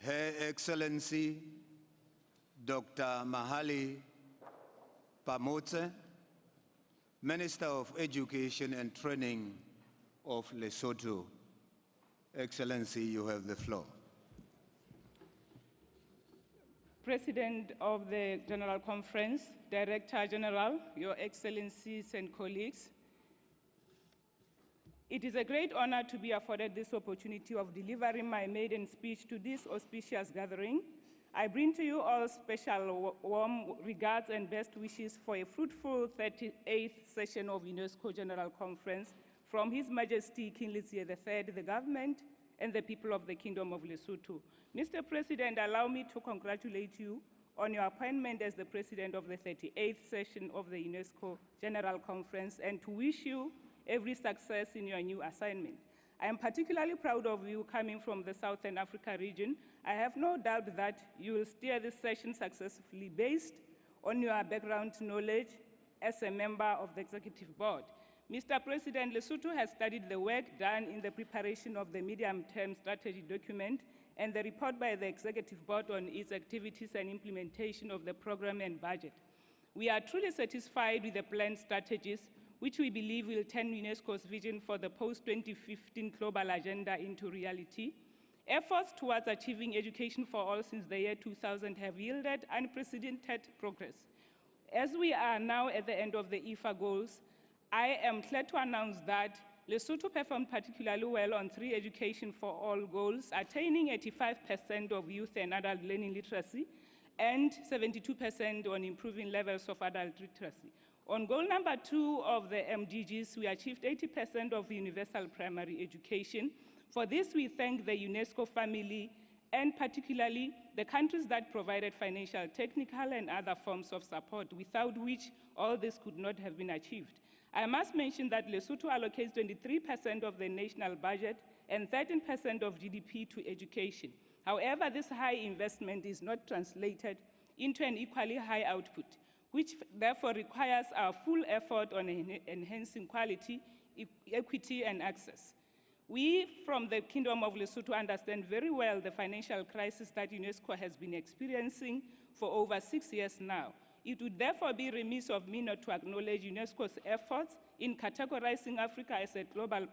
Her Excellency Dr. Mahali Pamotse, Minister of Education and Training of Lesotho. Excellency, you have the floor. President of the General Conference, Director General, Your Excellencies and colleagues, it is a great honor to be afforded this opportunity of delivering my maiden speech to this auspicious gathering. I bring to you all special warm regards and best wishes for a fruitful 38th session of UNESCO General Conference from His Majesty King Letsiye III, the government, and the people of the Kingdom of Lesotho. Mr. President, allow me to congratulate you on your appointment as the President of the 38th session of the UNESCO General Conference and to wish you every success in your new assignment. I am particularly proud of you coming from the Southern Africa region. I have no doubt that you will steer this session successfully based on your background knowledge as a member of the Executive Board. Mr. President, Lesotho has studied the work done in the preparation of the medium-term strategy document and the report by the Executive Board on its activities and implementation of the program and budget. We are truly satisfied with the planned strategies, which we believe will turn UNESCO's vision for the post-2015 global agenda into reality. Efforts towards achieving education for all since the year 2000 have yielded unprecedented progress. As we are now at the end of the IFA goals, I am glad to announce that Lesotho performed particularly well on 3 education for all goals, attaining 85% of youth and adult learning literacy and 72% on improving levels of adult literacy. On goal number 2 of the MDGs, we achieved 80% of universal primary education. For this, we thank the UNESCO family and particularly the countries that provided financial, technical, and other forms of support, without which all this could not have been achieved. I must mention that Lesotho allocates 23% of the national budget and 13% of GDP to education. However, this high investment is not translated into an equally high output, which therefore requires our full effort on enhancing quality, equity, and access. We from the Kingdom of Lesotho understand very well the financial crisis that UNESCO has been experiencing for over 6 years now. It would therefore be remiss of me not to acknowledge UNESCO's efforts in categorizing Africa as a global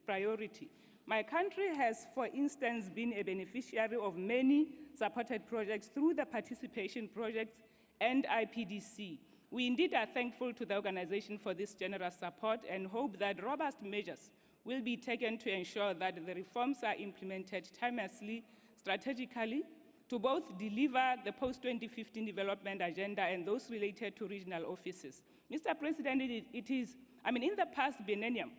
priority. My country has, for instance, been a beneficiary of many supported projects through the participation projects and IPDC. We indeed are thankful to the organization for this generous support and hope that robust measures will be taken to ensure that the reforms are implemented timelessly, strategically, to both deliver the post-2015 development agenda and those related to regional offices. Mr. President, in the past biennium,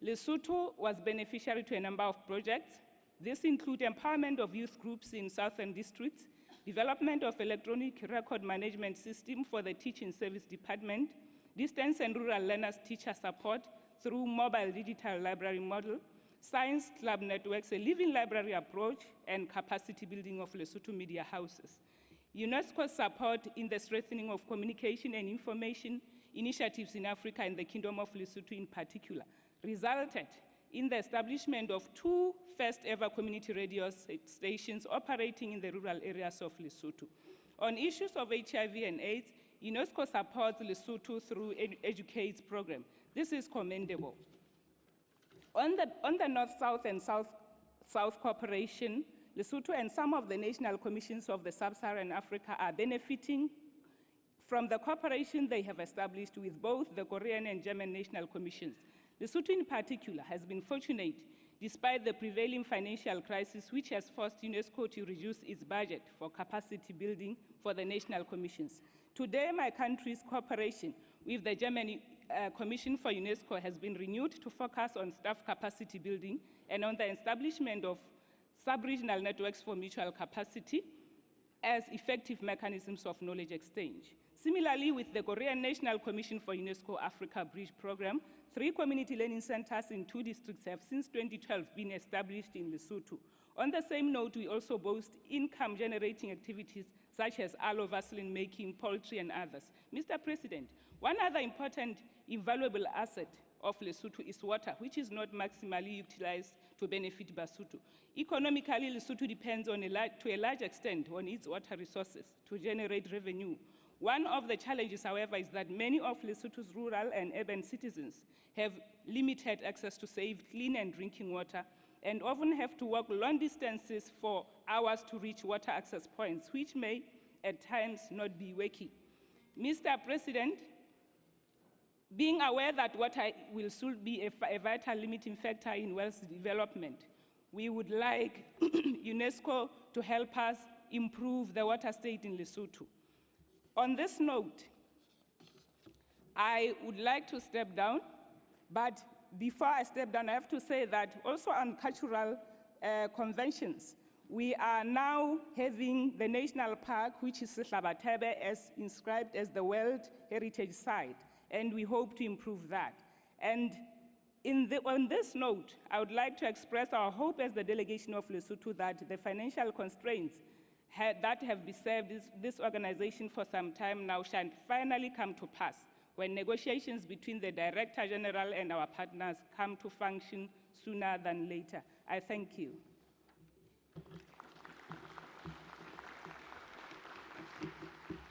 Lesotho was beneficiary to a number of projects. This includes empowerment of youth groups in southern districts, development of electronic record management system for the teaching service department, distance and rural learners teacher support through mobile digital library model, science club networks, a living library approach, and capacity building of Lesotho media houses. UNESCO's support in the strengthening of communication and information initiatives in Africa and the Kingdom of Lesotho in particular resulted in the establishment of 2 first-ever community radio stations operating in the rural areas of Lesotho. On issues of HIV and AIDS, UNESCO supports Lesotho through Educate's program. This is commendable. On the North-South and South cooperation, Lesotho and some of the national commissions of the Sub-Saharan Africa are benefiting from the cooperation they have established with both the Korean and German national commissions. Lesotho in particular has been fortunate despite the prevailing financial crisis, which has forced UNESCO to reduce its budget for capacity building for the national commissions. Today, my country's cooperation with the German Commission for UNESCO has been renewed to focus on staff capacity building and on the establishment of sub-regional networks for mutual capacity as effective mechanisms of knowledge exchange. Similarly, with the Korean National Commission for UNESCO Africa Bridge Program, 3 community learning centers in 2 districts have since 2012 been established in Lesotho. On the same note, we also boast income-generating activities such as aloe vaseline making, poultry, and others. Mr. President, one other important invaluable asset of Lesotho is water, which is not maximally utilized to benefit Basotho. Economically, Lesotho depends to a large extent on its water resources to generate revenue. One of the challenges, however, is that many of Lesotho's rural and urban citizens have limited access to safe, clean, and drinking water, and often have to walk long distances for hours to reach water access points, which may at times not be working. Mr. President, being aware that water will soon be a vital limiting factor in wealth development, we would like UNESCO to help us improve the water state in Lesotho. On this note, I would like to step down, but before I step down, I have to say that also on cultural conventions, we are now having the national park, which is Hlabatebe, as inscribed as the World Heritage Site, and we hope to improve that. And on this note, I would like to express our hope as the delegation of Lesotho that the financial constraints that have beset this organization for some time now shall finally come to pass when negotiations between the Director General and our partners come to function sooner than later. I thank you.